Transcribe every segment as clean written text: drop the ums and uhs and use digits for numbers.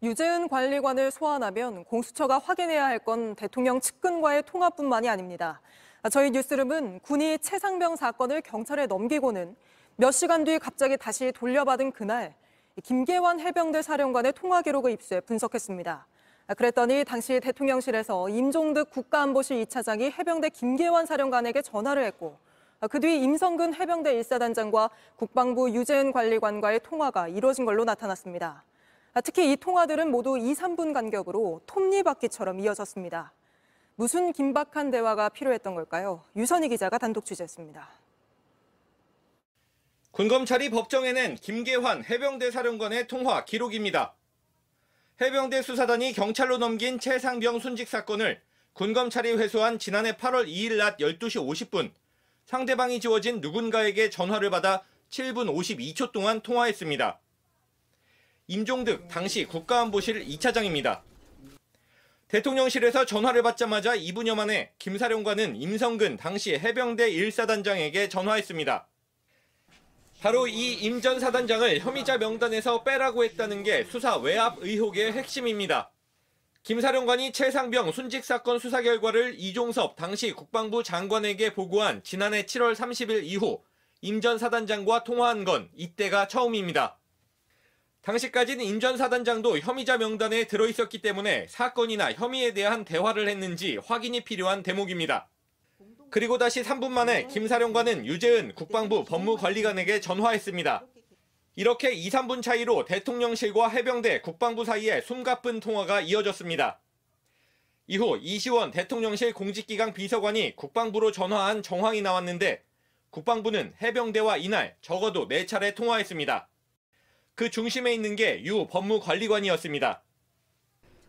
유재은 관리관을 소환하면 공수처가 확인해야 할 건 대통령 측근과의 통화뿐만이 아닙니다. 저희 뉴스룸은 군이 최상병 사건을 경찰에 넘기고는 몇 시간 뒤 갑자기 다시 돌려받은 그날 김계환 해병대 사령관의 통화 기록을 입수해 분석했습니다. 그랬더니 당시 대통령실에서 임종득 국가안보실 2차장이 해병대 김계환 사령관에게 전화를 했고 그 뒤 임성근 해병대 1사단장과 국방부 유재은 관리관과의 통화가 이뤄진 걸로 나타났습니다. 특히 이 통화들은 모두 2, 3분 간격으로 톱니바퀴처럼 이어졌습니다. 무슨 긴박한 대화가 필요했던 걸까요? 유선희 기자가 단독 취재했습니다. 군검찰이 법정에 낸 김계환 해병대 사령관의 통화 기록입니다. 해병대 수사단이 경찰로 넘긴 최상병 순직 사건을 군검찰이 회수한 지난해 8월 2일 낮 12시 50분, 상대방이 지워진 누군가에게 전화를 받아 7분 52초 동안 통화했습니다. 임종득 당시 국가안보실 2차장입니다. 대통령실에서 전화를 받자마자 2분여 만에 김 사령관은 임성근 당시 해병대 1사단장에게 전화했습니다. 바로 이 임 전 사단장을 혐의자 명단에서 빼라고 했다는 게 수사 외압 의혹의 핵심입니다. 김 사령관이 최상병 순직 사건 수사 결과를 이종섭 당시 국방부 장관에게 보고한 지난해 7월 30일 이후 임 전 사단장과 통화한 건 이때가 처음입니다. 당시까지는 임 전 사단장도 혐의자 명단에 들어있었기 때문에 사건이나 혐의에 대한 대화를 했는지 확인이 필요한 대목입니다. 그리고 다시 3분 만에 김 사령관은 유재은 국방부 법무관리관에게 전화했습니다. 이렇게 2, 3분 차이로 대통령실과 해병대, 국방부 사이에 숨가쁜 통화가 이어졌습니다. 이후 이시원 대통령실 공직기강 비서관이 국방부로 전화한 정황이 나왔는데 국방부는 해병대와 이날 적어도 4차례 통화했습니다. 그 중심에 있는 게 유 법무관리관이었습니다.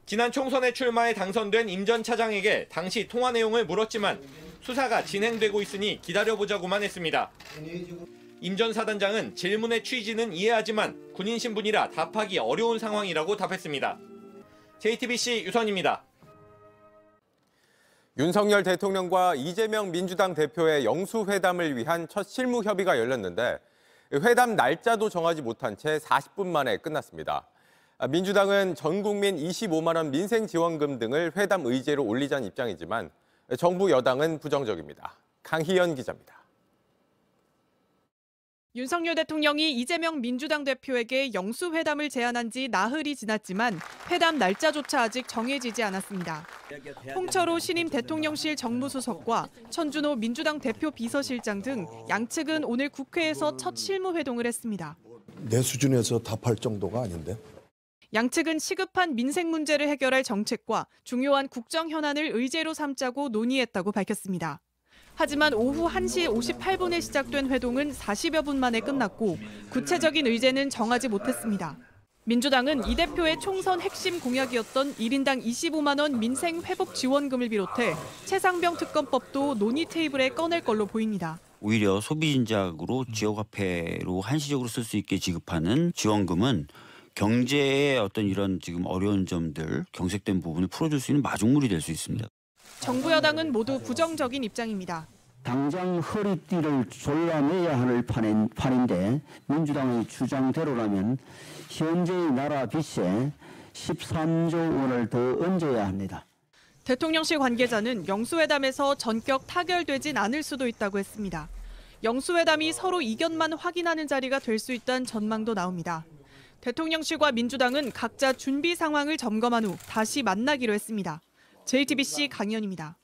지난 총선에 출마해 당선된 임 전 차장에게 당시 통화 내용을 물었지만 수사가 진행되고 있으니 기다려보자고만 했습니다. 임 전 사단장은 질문의 취지는 이해하지만 군인 신분이라 답하기 어려운 상황이라고 답했습니다. JTBC 유선입니다. 윤석열 대통령과 이재명 민주당 대표의 영수회담을 위한 첫 실무 협의가 열렸는데 회담 날짜도 정하지 못한 채 40분 만에 끝났습니다. 민주당은 전 국민 25만 원 민생 지원금 등을 회담 의제로 올리자는 입장이지만 정부 여당은 부정적입니다. 강희연 기자입니다. 윤석열 대통령이 이재명 민주당 대표에게 영수회담을 제안한 지 나흘이 지났지만 회담 날짜조차 아직 정해지지 않았습니다. 홍철호 신임 대통령실 정무수석과 천준호 민주당 대표 비서실장 등 양측은 오늘 국회에서 첫 실무회동을 했습니다. 내 수준에서 답할 정도가 아닌데. 양측은 시급한 민생 문제를 해결할 정책과 중요한 국정 현안을 의제로 삼자고 논의했다고 밝혔습니다. 하지만 오후 1시 58분에 시작된 회동은 40여 분 만에 끝났고 구체적인 의제는 정하지 못했습니다. 민주당은 이 대표의 총선 핵심 공약이었던 1인당 25만 원 민생 회복 지원금을 비롯해 최상병 특검법도 논의 테이블에 꺼낼 걸로 보입니다. 오히려 소비 진작으로 지역화폐로 한시적으로 쓸 수 있게 지급하는 지원금은 경제의 어떤 이런 지금 어려운 점들, 경색된 부분을 풀어줄 수 있는 마중물이 될 수 있습니다. 정부 여당은 모두 부정적인 입장입니다. 당장 허리띠를 졸라매야 할 판인데 민주당의 주장대로라면 현재의 나라 빚에 13조 원을 더 얹어야 합니다. 대통령실 관계자는 영수회담에서 전격 타결되진 않을 수도 있다고 했습니다. 영수회담이 서로 이견만 확인하는 자리가 될 수 있다는 전망도 나옵니다. 대통령실과 민주당은 각자 준비 상황을 점검한 후 다시 만나기로 했습니다. JTBC 강희연입니다.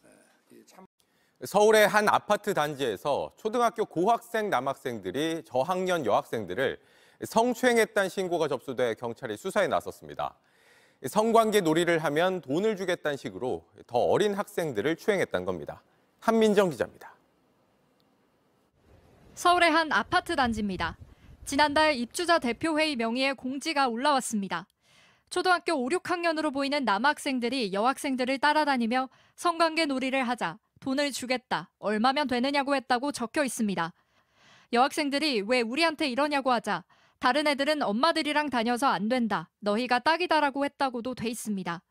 서울의 한 아파트 단지에서 초등학교 고학생 남학생들이 저학년 여학생들을 성추행했다는 신고가 접수돼 경찰이 수사에 나섰습니다. 성관계 놀이를 하면 돈을 주겠다는 식으로 더 어린 학생들을 추행했다는 겁니다. 한민정 기자입니다. 서울의 한 아파트 단지입니다. 지난달 입주자 대표회의 명의의 공지가 올라왔습니다. 초등학교 5, 6학년으로 보이는 남학생들이 여학생들을 따라다니며 성관계 놀이를 하자 돈을 주겠다, 얼마면 되느냐고 했다고 적혀 있습니다. 여학생들이 왜 우리한테 이러냐고 하자 다른 애들은 엄마들이랑 다녀서 안 된다, 너희가 딱이다라고 했다고도 돼 있습니다.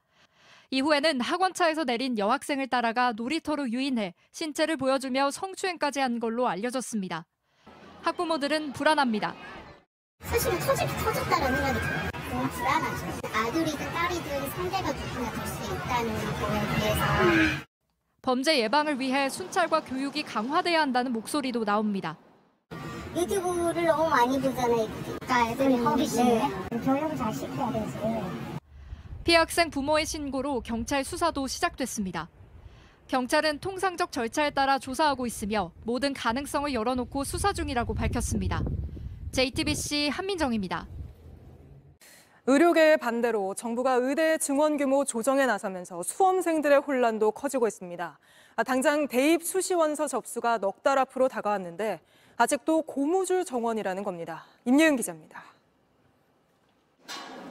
이후에는 학원차에서 내린 여학생을 따라가 놀이터로 유인해 신체를 보여주며 성추행까지 한 걸로 알려졌습니다. 학부모들은 불안합니다. 사실은 터졌다라는 생각이 들어요. 너무 불안하죠. 아들이든 딸이든 상대가 누구나 될 수 있다는 거에 대해서. 범죄 예방을 위해 순찰과 교육이 강화돼야 한다는 목소리도 나옵니다. 유튜브를 너무 많이 보잖아요. 그러니까 애들이 허비시네. 교육을 잘 시켜야 되지. 피해 학생 부모의 신고로 경찰 수사도 시작됐습니다. 경찰은 통상적 절차에 따라 조사하고 있으며 모든 가능성을 열어놓고 수사 중이라고 밝혔습니다. JTBC 한민정입니다. 의료계의 반대로 정부가 의대 증원 규모 조정에 나서면서 수험생들의 혼란도 커지고 있습니다. 당장 대입 수시 원서 접수가 넉 달 앞으로 다가왔는데 아직도 고무줄 정원이라는 겁니다. 임예은 기자입니다.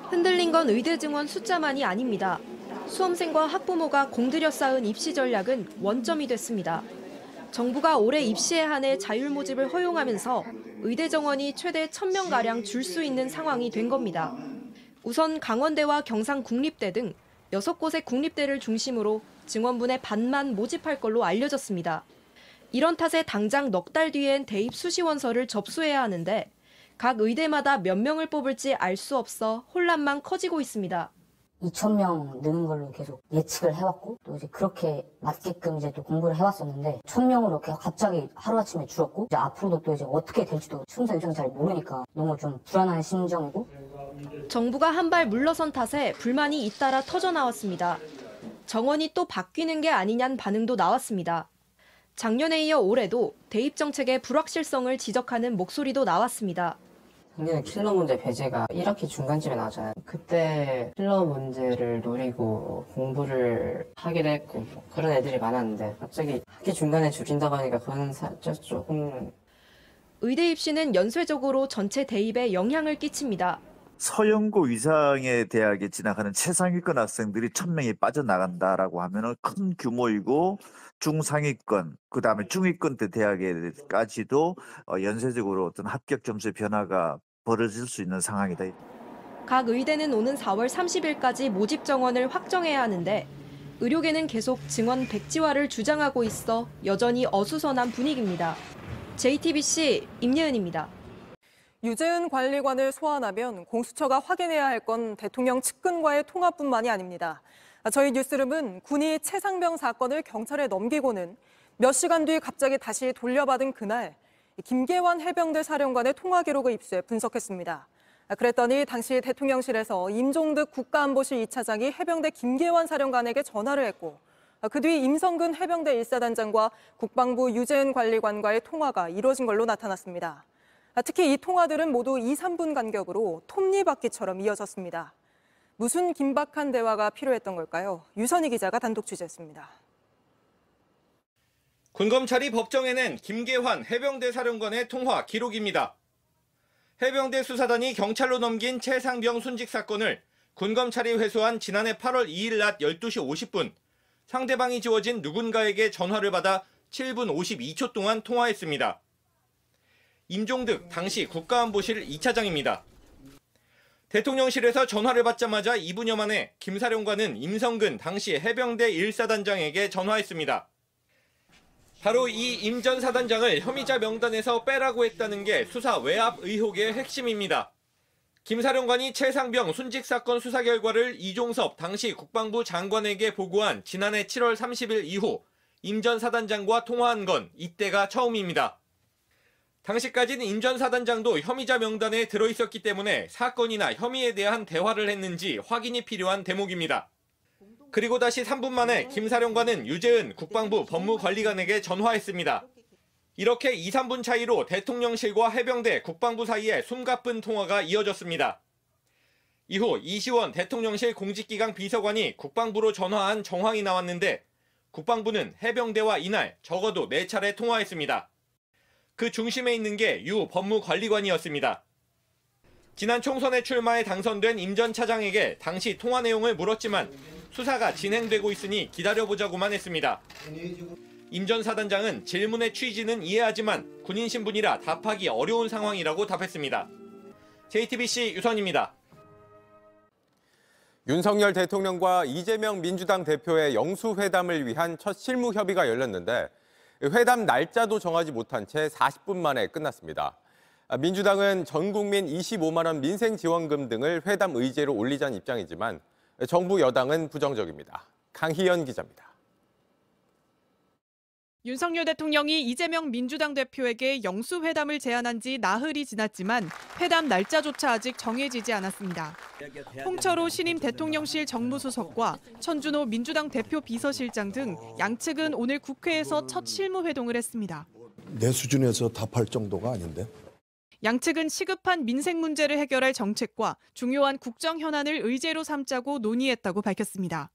흔들린 건 의대 증원 숫자만이 아닙니다. 수험생과 학부모가 공들여 쌓은 입시 전략은 원점이 됐습니다. 정부가 올해 입시에 한해 자율 모집을 허용하면서 의대 정원이 최대 1,000명가량 줄 수 있는 상황이 된 겁니다. 우선 강원대와 경상국립대 등 6곳의 국립대를 중심으로 증원분의 반만 모집할 걸로 알려졌습니다. 이런 탓에 당장 넉 달 뒤엔 대입 수시 원서를 접수해야 하는데 각 의대마다 몇 명을 뽑을지 알 수 없어 혼란만 커지고 있습니다. 2,000명 느는 걸로 계속 예측을 해왔고 또 이제 그렇게 맞게끔 이제 또 공부를 해왔었는데 1,000명으로 이렇게 갑자기 하루아침에 줄었고 이제 앞으로도 또 이제 어떻게 될지도 순서 일정 잘 모르니까 너무 좀 불안한 심정이고. 정부가 한 발 물러선 탓에 불만이 잇따라 터져 나왔습니다. 정원이 또 바뀌는 게 아니냐는 반응도 나왔습니다. 작년에 이어 올해도 대입 정책의 불확실성을 지적하는 목소리도 나왔습니다. 작년에 킬러 문제 배제가 1학기 중간쯤에 나왔잖아요. 그때 킬러 문제를 노리고 공부를 하기로 했고 그런 애들이 많았는데 갑자기 학기 중간에 줄인다고 하니까 그건 살짝 조금. 의대 입시는 연쇄적으로 전체 대입에 영향을 끼칩니다. 서영고 이상의 대학에 진학하는 최상위권 학생들이 1,000명이 빠져나간다라고 하면은 큰 규모이고 중상위권, 그다음에 중위권 대학에까지도 연쇄적으로 어떤 합격 점수의 변화가 벌어질 수 있는 상황이다. 각 의대는 오는 4월 30일까지 모집 정원을 확정해야 하는데 의료계는 계속 증원 백지화를 주장하고 있어 여전히 어수선한 분위기입니다. JTBC 임예은입니다. 유재은 관리관을 소환하면 공수처가 확인해야 할 건 대통령 측근과의 통화뿐만이 아닙니다. 저희 뉴스룸은 군이 최상병 사건을 경찰에 넘기고는 몇 시간 뒤 갑자기 다시 돌려받은 그날 김계환 해병대 사령관의 통화 기록을 입수해 분석했습니다. 그랬더니 당시 대통령실에서 임종득 국가안보실 2차장이 해병대 김계환 사령관에게 전화를 했고 그 뒤 임성근 해병대 1사단장과 국방부 유재은 관리관과의 통화가 이뤄진 걸로 나타났습니다. 특히 이 통화들은 모두 2, 3분 간격으로 톱니바퀴처럼 이어졌습니다. 무슨 긴박한 대화가 필요했던 걸까요? 유선희 기자가 단독 취재했습니다. 군검찰이 법정에 낸 김계환 해병대 사령관의 통화 기록입니다. 해병대 수사단이 경찰로 넘긴 최상병 순직 사건을 군검찰이 회수한 지난해 8월 2일 낮 12시 50분 상대방이 지워진 누군가에게 전화를 받아 7분 52초 동안 통화했습니다. 임종득 당시 국가안보실 2차장입니다. 대통령실에서 전화를 받자마자 2분여 만에 김 사령관은 임성근 당시 해병대 1사단장에게 전화했습니다. 바로 이 임 전 사단장을 혐의자 명단에서 빼라고 했다는 게 수사 외압 의혹의 핵심입니다. 김 사령관이 최상병 순직 사건 수사 결과를 이종섭 당시 국방부 장관에게 보고한 지난해 7월 30일 이후 임 전 사단장과 통화한 건 이때가 처음입니다. 당시까지는 임 전 사단장도 혐의자 명단에 들어있었기 때문에 사건이나 혐의에 대한 대화를 했는지 확인이 필요한 대목입니다. 그리고 다시 3분 만에 김 사령관은 유재은 국방부 법무관리관에게 전화했습니다. 이렇게 2, 3분 차이로 대통령실과 해병대, 국방부 사이에 숨가쁜 통화가 이어졌습니다. 이후 이시원 대통령실 공직기강 비서관이 국방부로 전화한 정황이 나왔는데 국방부는 해병대와 이날 적어도 4차례 통화했습니다. 그 중심에 있는 게 유 법무관리관이었습니다. 지난 총선에 출마해 당선된 임 전 차장에게 당시 통화 내용을 물었지만 수사가 진행되고 있으니 기다려보자고만 했습니다. 임 전 사단장은 질문의 취지는 이해하지만 군인 신분이라 답하기 어려운 상황이라고 답했습니다. JTBC 유선입니다. 윤석열 대통령과 이재명 민주당 대표의 영수회담을 위한 첫 실무 협의가 열렸는데 회담 날짜도 정하지 못한 채 40분 만에 끝났습니다. 민주당은 전 국민 25만 원 민생 지원금 등을 회담 의제로 올리자는 입장이지만 정부 여당은 부정적입니다. 강희연 기자입니다. 윤석열 대통령이 이재명 민주당 대표에게 영수회담을 제안한 지 나흘이 지났지만 회담 날짜조차 아직 정해지지 않았습니다. 홍철호 신임 대통령실 정무수석과 천준호 민주당 대표 비서실장 등 양측은 오늘 국회에서 첫 실무회동을 했습니다. 내 수준에서 답할 정도가 아닌데. 양측은 시급한 민생 문제를 해결할 정책과 중요한 국정 현안을 의제로 삼자고 논의했다고 밝혔습니다.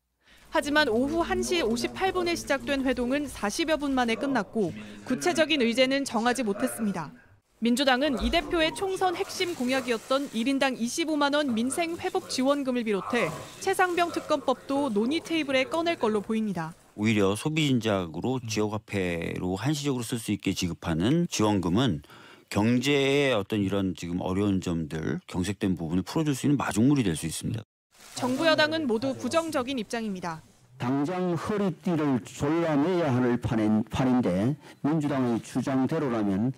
하지만 오후 1시 58분에 시작된 회동은 40여 분 만에 끝났고 구체적인 의제는 정하지 못했습니다. 민주당은 이 대표의 총선 핵심 공약이었던 1인당 25만 원 민생 회복 지원금을 비롯해 최상병 특검법도 논의 테이블에 꺼낼 걸로 보입니다. 오히려 소비 진작으로 지역화폐로 한시적으로 쓸 수 있게 지급하는 지원금은 경제의 어떤 이런 지금 어려운 점들, 경색된 부분을 풀어줄 수 있는 마중물이 될 수 있습니다. 정부 여당은 모두 부정적인 입장입니다. 당장 허리띠를 졸라매야 할 판인데 민주당의 주장대로라면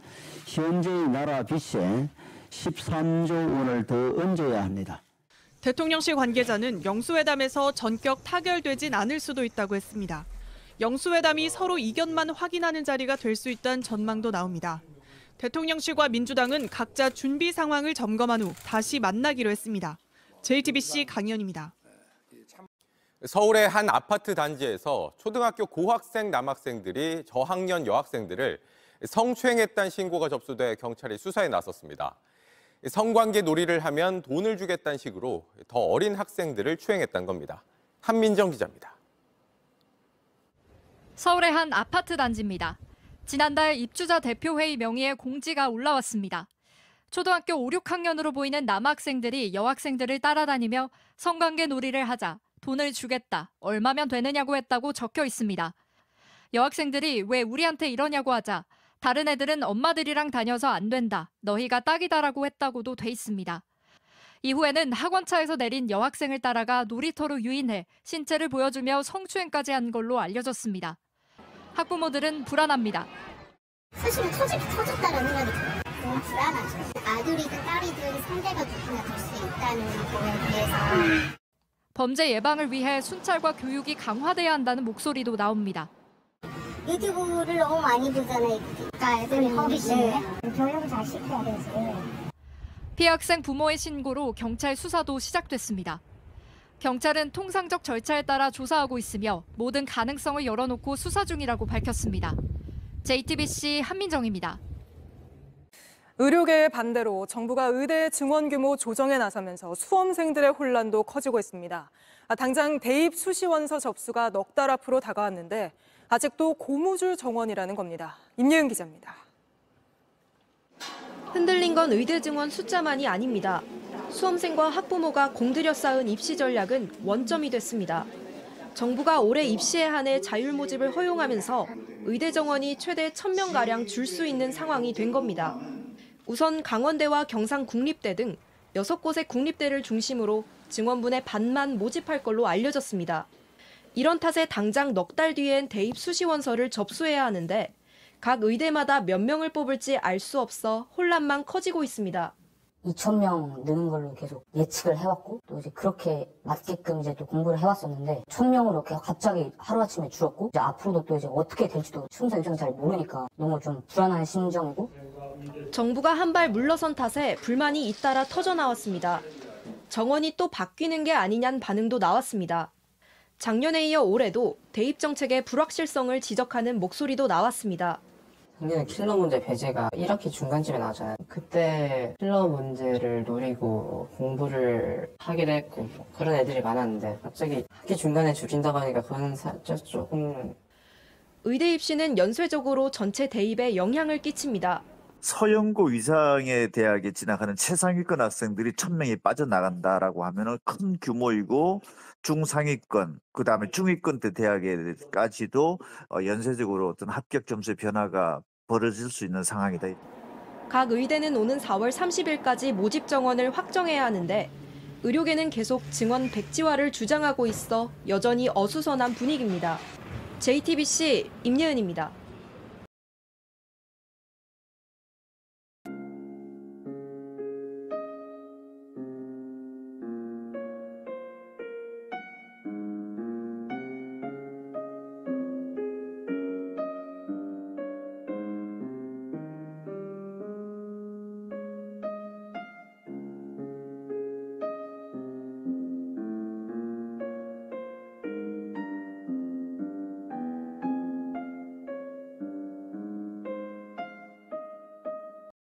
현재의 나라 빚에 13조 원을 더 얹어야 합니다. 대통령실 관계자는 영수회담에서 전격 타결되진 않을 수도 있다고 했습니다. 영수회담이 서로 이견만 확인하는 자리가 될 수 있다는 전망도 나옵니다. 대통령실과 민주당은 각자 준비 상황을 점검한 후 다시 만나기로 했습니다. JTBC 강희연입니다. 서울의 한 아파트 단지에서 초등학교 고학생 남학생들이 저학년 여학생들을 성추행했다는 신고가 접수돼 경찰이 수사에 나섰습니다. 성관계 놀이를 하면 돈을 주겠다는 식으로 더 어린 학생들을 추행했다는 겁니다. 한민정 기자입니다. 서울의 한 아파트 단지입니다. 지난달 입주자 대표회의 명의의 공지가 올라왔습니다. 초등학교 5, 6학년으로 보이는 남학생들이 여학생들을 따라다니며 성관계 놀이를 하자 돈을 주겠다, 얼마면 되느냐고 했다고 적혀 있습니다. 여학생들이 왜 우리한테 이러냐고 하자 다른 애들은 엄마들이랑 다녀서 안 된다, 너희가 딱이다라고 했다고도 돼 있습니다. 이후에는 학원차에서 내린 여학생을 따라가 놀이터로 유인해 신체를 보여주며 성추행까지 한 걸로 알려졌습니다. 학부모들은 불안합니다. 사실은 터졌다는 생각이 들어요. 너무 불안하죠. 아들이든 딸이든 상대가 누구나 될 수 있다는 거에 대해서. 범죄 예방을 위해 순찰과 교육이 강화돼야 한다는 목소리도 나옵니다. 유튜브를 너무 많이 보잖아요. 그러니까 애들이 허비시네. 교육을 잘 시켜야 되지. 피해 학생 부모의 신고로 경찰 수사도 시작됐습니다. 경찰은 통상적 절차에 따라 조사하고 있으며 모든 가능성을 열어놓고 수사 중이라고 밝혔습니다. JTBC 한민정입니다. 의료계의 반대로 정부가 의대 증원 규모 조정에 나서면서 수험생들의 혼란도 커지고 있습니다. 당장 대입 수시원서 접수가 넉 달 앞으로 다가왔는데 아직도 고무줄 정원이라는 겁니다. 임예은 기자입니다. 흔들린 건 의대 증원 숫자만이 아닙니다. 수험생과 학부모가 공들여 쌓은 입시 전략은 원점이 됐습니다. 정부가 올해 입시에 한해 자율 모집을 허용하면서 의대 정원이 최대 1,000명가량 줄 수 있는 상황이 된 겁니다. 우선 강원대와 경상국립대 등 6곳의 국립대를 중심으로 증원분의 반만 모집할 걸로 알려졌습니다. 이런 탓에 당장 넉 달 뒤엔 대입 수시원서를 접수해야 하는데 각 의대마다 몇 명을 뽑을지 알 수 없어 혼란만 커지고 있습니다. 2,000명 느는 걸로 계속 예측을 해왔고 또 이제 그렇게 맞게끔 이제 또 공부를 해왔었는데 1,000명으로 이렇게 갑자기 하루아침에 줄었고 이제 앞으로도 또 이제 어떻게 될지도 순서 일정 잘 모르니까 너무 좀 불안한 심정이고. 정부가 한 발 물러선 탓에 불만이 잇따라 터져나왔습니다. 정원이 또 바뀌는 게 아니냐는 반응도 나왔습니다. 작년에 이어 올해도 대입 정책의 불확실성을 지적하는 목소리도 나왔습니다. 작년에 킬러 문제 배제가 1학기 중간쯤에 나왔잖아요. 그때 킬러 문제를 노리고 공부를 하기로 했고 그런 애들이 많았는데 갑자기 학기 중간에 줄인다고 하니까 그건 살짝 조금. 의대 입시는 연쇄적으로 전체 대입에 영향을 끼칩니다. 서영고 이상의 대학에 진학하는 최상위권 학생들이 1,000명이 빠져나간다라고 하면은 큰 규모이고 중상위권, 그다음에 중위권대 대학에까지도 연쇄적으로 어떤 합격 점수의 변화가 벌어질 수 있는 상황이다. 각 의대는 오는 4월 30일까지 모집 정원을 확정해야 하는데 의료계는 계속 증원 백지화를 주장하고 있어 여전히 어수선한 분위기입니다. JTBC 임예은입니다.